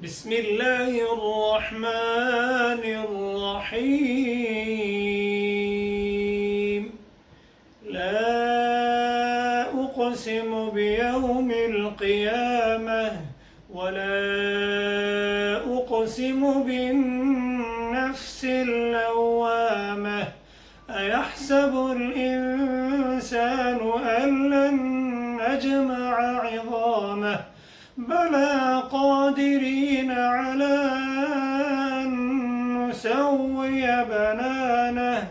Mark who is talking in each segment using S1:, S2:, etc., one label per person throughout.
S1: بسم الله الرحمن الرحيم. لا أقسم بيوم القيامة ولا أقسم بالنفس اللوامة. أيحسب الإنسان أن لن نجمع عظامه بلى قادرين على أن نسوي بنانه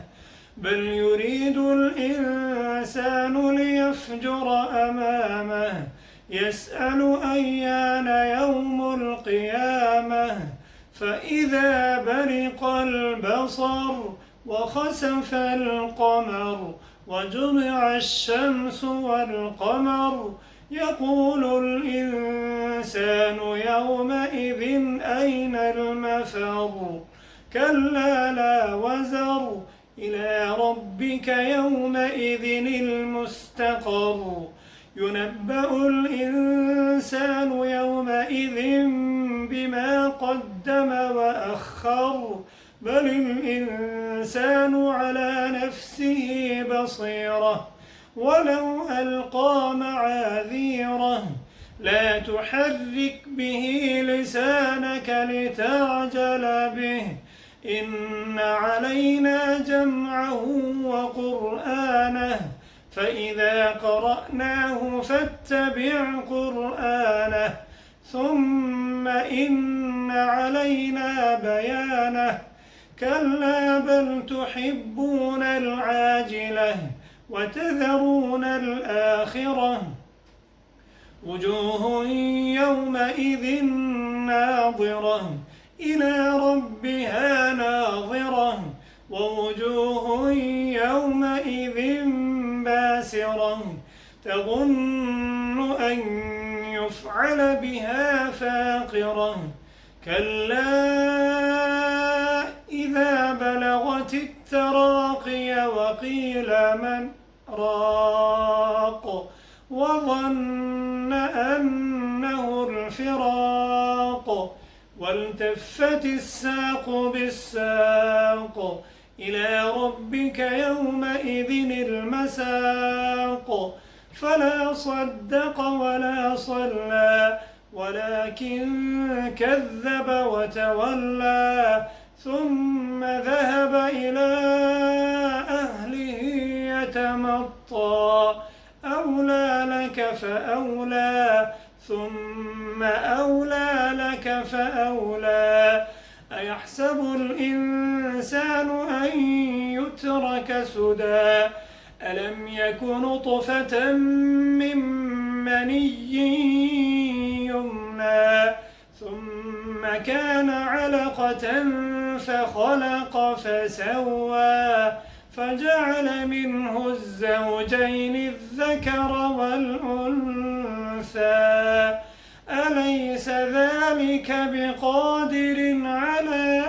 S1: بل يريد الإنسان ليفجر أمامه يسأل أيان يوم القيامة فإذا برق البصر وخسف القمر وجمع الشمس والقمر يقول الإنسان يومئذ أين المفر كلا لا وزر إلى ربك يومئذ المستقر ينبأ الإنسان يومئذ بما قدم وأخر بل الإنسان على نفسه بصيرة ولو ألقى معاذيره لا تحرك به لسانك لتعجل به إن علينا جمعه وقرآنه فإذا قرأناه فاتبع قرآنه ثم إن علينا بيانه كلا بل تحبون العاجلة وتذرون الآخرة وجوه يومئذ ناظرة إلى ربها ناظرة ووجوه يومئذ باسرة تظن أن يفعل بها فاقرة كلا إذا بلغت التراقي وقيل من راق وظن أنه الفراق والتفت الساق بالساق إلى ربك يومئذ المساق فلا صدق ولا صلى ولكن كذب وتولى ثم ذهب إلى أهله يتمطى أولى لك فأولى ثم أولى لك فأولى أيحسب الإنسان أن يترك سدى ألم يك نطفة من مني يمنى ثم كان علقة فخلق فسوى فجعل منه الزوجين الذكر والأنثى أليس ذلك بقادر على